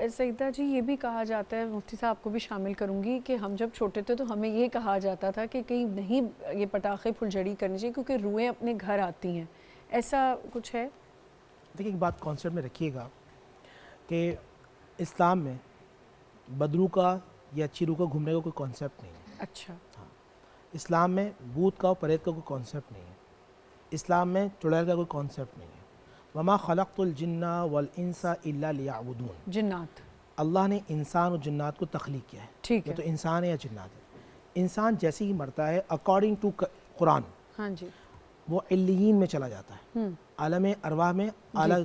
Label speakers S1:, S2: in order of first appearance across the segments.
S1: सईदा जी, ये भी कहा जाता है, मुफ्ती साहब को भी शामिल करूंगी, कि हम जब छोटे थे तो हमें ये कहा जाता था कि कहीं नहीं ये पटाखे फुलझड़ी करनी चाहिए क्योंकि रुएं अपने घर आती हैं, ऐसा कुछ है?
S2: देखिए, एक बात कॉन्सेप्ट में रखिएगा कि इस्लाम में बदरू का या अच्छी रूह का घूमने का कोई कॉन्सेप्ट नहीं है।
S1: अच्छा।
S2: हाँ, इस्लाम में भूत का और प्रेत का कोई कॉन्सेप्ट नहीं है। इस्लाम में चुड़ैल का कोई कॉन्सेप्ट नहीं है। वमा खलक़तुल जिन्ना वल इंसा इल्ला लियअबुदून।
S1: जिन्नात,
S2: अल्लाह ने इंसान और जिन्नात को तख्लीक किया है।
S1: ठीक
S2: या
S1: है।
S2: तो इंसान है या जिन्नात है। इंसान जैसे ही मरता है अकॉर्डिंग टू कुरान
S1: हाँ जी।
S2: वो इल्लीयीन में चला जाता है, आलम अरवाह में आला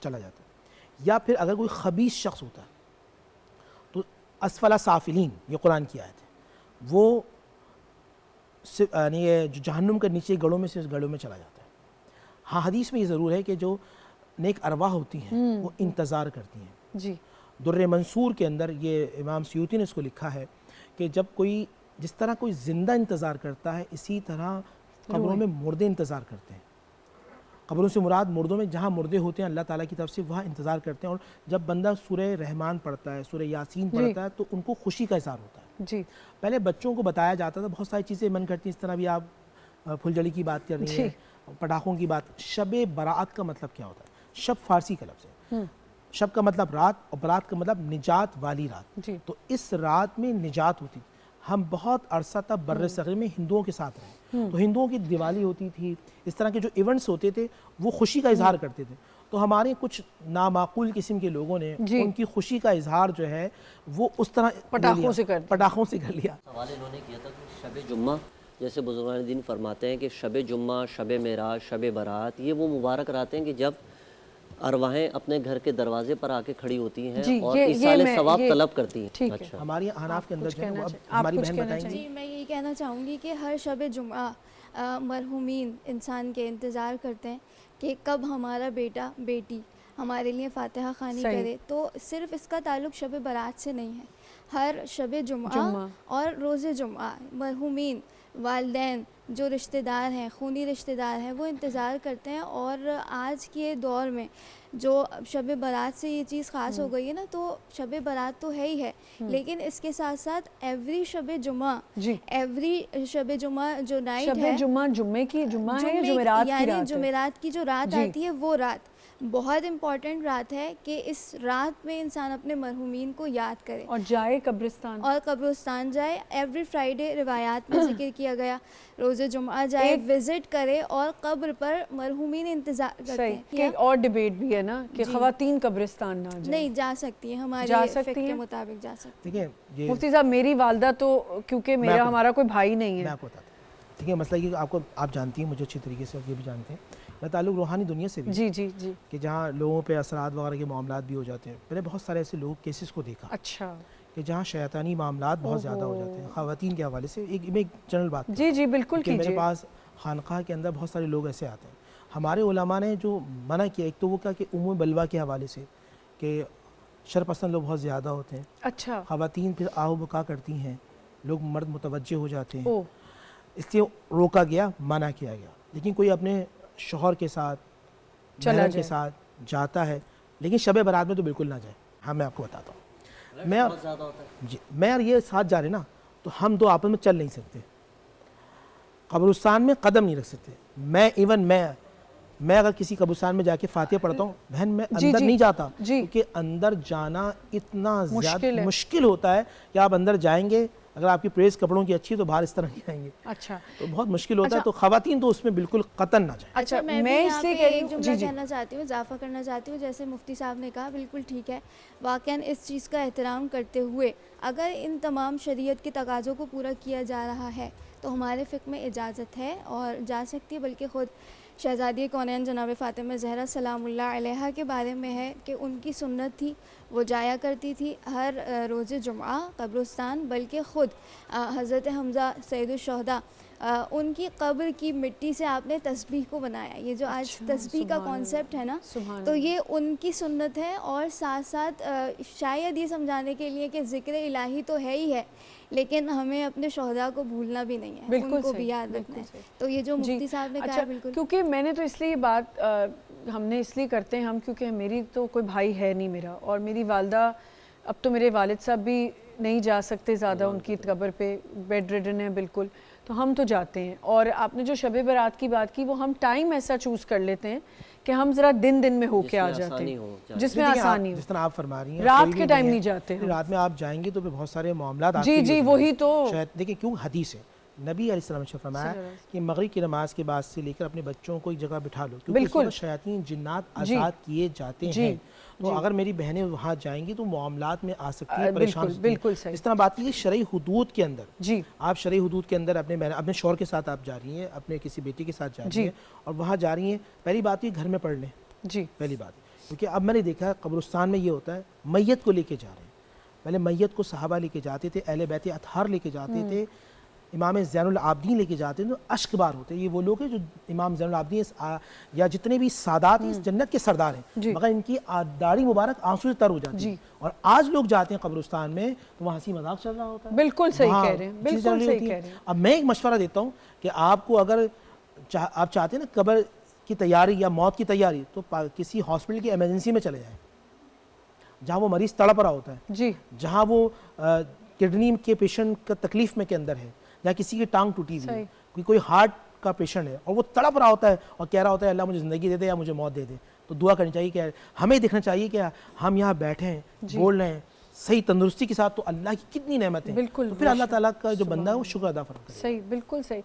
S2: चला जाता है। या फिर अगर कोई खबीस शख्स होता है तो असफला साफिलीन, ये कुरान की आयत है, वो यानी ये जो जहन्नुम के नीचे गढ़ों में से उस गढ़ों में चला जाता है। हाँ, हदीस में ये ज़रूर है कि जो नेक अरवाह होती हैं वो इंतज़ार करती हैं
S1: जी।
S2: दुर्र मंसूर के अंदर ये इमाम सयूती ने इसको लिखा है कि जब कोई जिस तरह कोई ज़िंदा इंतज़ार करता है, इसी तरह कब्रों में मुर्दे इंतज़ार करते हैं। कब्रों से मुराद मुर्दों में जहाँ मुर्दे होते हैं अल्लाह ताला की तरफ से वहाँ इंतज़ार करते हैं। और जब बंदा सूरह रहमान पढ़ता है, सूरह यासीन पढ़ता है, तो उनको खुशी का इज़हार होता है।
S1: जी।
S2: पहले बच्चों को बताया जाता था, बहुत सारी चीज़ें मन करती हैं, इस तरह भी आप फुलझड़ी की बात कर रही हैं, पटाखों की बात। शब बरात का मतलब क्या होता है? शब फारसी का लफ्ज़ है। शब का मतलब रात और बरात का मतलब निजात वाली रात। तो इस रात में निजात होती थी। हम बहुत अरसा तक बर्र सग़ीर में हिंदुओं के साथ रहे, तो हिंदुओं की दिवाली होती थी, इस तरह के जो इवेंट्स होते थे वो खुशी का इजहार करते थे। तो हमारे कुछ नामाकूल किस्म के लोगों ने उनकी खुशी का इजहार जो है वो उस तरह पटाखों से कर लिया।
S3: सवाल इन्होंने किया था कि शब जुम्मा, जैसे बुजुर्गान दीन फरमाते हैं कि शब जुम्मा, शब मेराज, शब बारात, ये वो मुबारक रातें हैं कि जब अरवाहें अपने घर के दरवाजे पर आके खड़ी होती हैं और इसाले सवाब तलब करती हैं।
S2: अच्छा, हमारी हनाफ के अंदर जो है, अब हमारी बहन बताएंगी।
S4: जी, मैं यही कहना चाहूँगी कि हर शब जुम्मा मरहूमीन इंसान के इंतज़ार करते हैं कि कब हमारा बेटा बेटी हमारे लिए फातिहा खानी करे। तो सिर्फ इसका ताल्लुक़ शब बारात से नहीं है, हर शब जुम्मा और रोज़े जुम्मा मरहूमीन वालिदैन जो रिश्तेदार हैं, खूनी रिश्तेदार हैं, वो इंतज़ार करते हैं। और आज के दौर में जो शब बारात से ये चीज़ ख़ास हो गई है ना, तो शब बारात तो है ही है, लेकिन इसके साथ साथ एवरी शब जुम्मा, एवरी शब जुम्मा जो नाइट है,
S1: जुम्मे की जुम्मा है,
S4: यानी जुमेरात की जो रात आती है, वो रात बहुत इम्पॉर्टेंट रात है कि इस रात में इंसान अपने मरहूमीन को याद करे
S1: और जाए कब्रिस्तान जाए। एवरी फ्राइडे रिवायात में जिक्र किया गया, रोज़े जुम्मा जाए, विजिट करे और कब्र पर मरहूमीन इंतजार करते हैं। कि और डिबेट भी है ना कि ख़वातीन कब्रिस्तान ना जाए।
S4: नहीं जा सकती है, हमारे फिक़्ह के मुताबिक जा सकती है।
S2: देखिए
S1: मुफ्ती साहब, मेरी वालदा तो, क्योंकि हमारा कोई भाई नहीं है,
S2: मैं आपको बताता हूँ। ठीक है, मसला ये आप जानती हैं, मुझे अच्छी तरीके से, ये भी जानते हैं, मैं ताल्लुक़ रूहानी दुनिया से भी
S1: जी
S2: कि जहाँ लोगों पे असरात वगैरह के मामलात भी हो जाते हैं। मैंने बहुत सारे ऐसे लोग केसेस को देखा,
S1: अच्छा,
S2: कि जहाँ शैतानी मामलात बहुत ज़्यादा हो जाते हैं ख़वातीन के हवाले से। एक जनरल बात
S1: जी बिल्कुल कीजिए।
S2: मेरे पास खानक़ाह के अंदर बहुत सारे लोग ऐसे आते हैं। हमारे उलमा ने जो मना किया, एक तो वो कहा कि उम्म बलवा के हवाले से कि शरपसंद लोग बहुत ज़्यादा होते हैं।
S1: अच्छा,
S2: ख़वातीन फिर आओ बका करती हैं, लोग मर्द मुतवज्जे हो जाते हैं, इसलिए रोका गया, मना किया गया। लेकिन कोई अपने शौहर के साथ, महरम के साथ जाता है, लेकिन शब बारात में तो बिल्कुल ना जाए। हाँ, मैं आपको बताता हूँ, मैं और ये साथ जा रहे ना, तो हम दो आपस में चल नहीं सकते, कब्रिस्तान में कदम नहीं रख सकते। मैं अगर किसी कब्रिस्तान में जाके फातिहा पढ़ता हूँ, बहन, मैं अंदर नहीं जाता, क्योंकि अंदर जाना इतना ज़्यादा मुश्किल होता है कि आप अंदर जाएंगे, अगर आपकी प्रेस कपड़ों की अच्छी है तो बाहर इस तरह नहीं आएंगे।
S1: अच्छा,
S2: तो बहुत मुश्किल होता है। तो ख़वातीन तो उसमें बिल्कुल कतन ना जाए।
S4: अच्छा, मैं इसलिए एक जुमला कहना चाहती हूँ, इजाफा करना चाहती हूँ। जैसे मुफ्ती साहब ने कहा, बिल्कुल ठीक है, वाक़ई इस चीज़ का एहतराम करते हुए अगर इन तमाम शरीयत के तकाज़ों को पूरा किया जा रहा है तो हमारे फ़िक़्ह में इजाज़त है और जा सकती है। बल्कि ख़ुद शहज़ादी कौनैन जनाब फ़ातिमा ज़हरा सलामुल्लाह अलैहा के बारे में है कि उनकी सुन्नत थी, वो जाया करती थी हर रोज़े जुम्आ कब्रिस्तान। बल्कि ख़ुद हज़रत हमज़ा सैयदुश शुहदा, उनकी कब्र की मिट्टी से आपने तस्बीह को बनाया। ये जो आज तस्बीह का कॉन्सेप्ट है ना, तो ये उनकी सुन्नत है। और साथ साथ शायद ये समझाने के लिए कि ज़िक्र इलाही तो है ही है, लेकिन हमें अपने शोहदा को भूलना भी नहीं है, उनको भी याद रखना है। तो ये जो मुफ्ती साहब ने कहा, बिल्कुल।
S1: क्योंकि मैंने तो इसलिए ये बात
S5: हमने इसलिए करते हैं हम, क्योंकि मेरी तो कोई भाई है नहीं मेरा, और मेरी वालदा, अब तो मेरे वालिद साहब भी नहीं जा सकते ज़्यादा, उनकी कब्र पे बेड रिडन है बिल्कुल, तो हम तो जाते हैं। और आपने जो शब बारात की बात की, वो हम टाइम ऐसा चूज़ कर लेते हैं कि हम ज़रा दिन दिन में होके आ जाते हैं, जिसमें आसानी हो।
S2: जिस तरह आप फरमा रही हैं,
S5: रात के टाइम नहीं जाते,
S2: रात में आप जाएंगे तो बहुत सारे मामलात
S5: जी जी वही तो
S2: शायद देखिए क्यों हदीस है, नबी अलैहिस्सलाम ने फरमाया कि मगरिब की नमाज के बाद से लेकर अपने बच्चों को एक जगह बिठा लो, क्योंकि शयातीन जिन्नात आज़ाद किए जाते हैं। तो अगर मेरी बहनें वहाँ जाएंगी तो मामलात में आ सकती है, परेशान।
S5: बिल्कुल सही।
S2: इस तरह बात की शरई हुदूद के अंदर,
S5: जी
S2: आप शरई हुदूद के अंदर अपने शौहर के साथ आप जा रही हैं, अपने किसी बेटी के साथ जा रही हैं और वहाँ जा रही हैं, पहली बात ये घर में पढ़ लें
S5: जी,
S2: पहली बात, क्योंकि अब मैंने देखा कब्रिस्तान में ये होता है, मैयत को लेके जा रहे हैं, पहले मैयत को सहाबा लेके जाते थे, अहले बैत अतहार लेके जाते थे, इमाम ज़ैनुल आबिदीन लेके जाते हैं, तो अश्क बार होते हैं। ये वो लोग हैं जो इमाम ज़ैनुल आबिदीन या जितने भी सादात हैं इस जन्नत के सरदार हैं, मगर इनकी दाढ़ी मुबारक आंसू से तर हो जाती है। और आज लोग जाते हैं कब्रिस्तान में तो वहाँ हंसी मजाक चल रहा होता है।
S5: बिल्कुल सही कह रहे हैं, बिल्कुल सही कह रहे हैं।
S2: अब मैं एक मशवरा देता हूँ कि आपको अगर आप चाहते हैं ना कब्र की तैयारी या मौत की तैयारी, तो किसी हॉस्पिटल की इमरजेंसी में चले जाएं, जहाँ वो मरीज़ तड़प रहा होता है
S5: जी,
S2: जहाँ वो किडनी के पेशेंट का तकलीफ में के अंदर है, या किसी की टांग टूटी हुई है, कोई हार्ट का पेशेंट है और वो तड़प रहा होता है और कह रहा होता है अल्लाह मुझे ज़िंदगी दे दे या मुझे मौत दे दे, तो दुआ करनी चाहिए कि हमें देखना चाहिए कि हम यहाँ बैठे हैं, बोल रहे हैं सही तंदुरुस्ती के साथ, तो अल्लाह की कितनी नेमत है।
S5: बिल्कुल,
S2: तो फिर अल्लाह ताला का जो बंदा है वो शुक्र अदा फरमाता है।
S5: सही, बिल्कुल सही।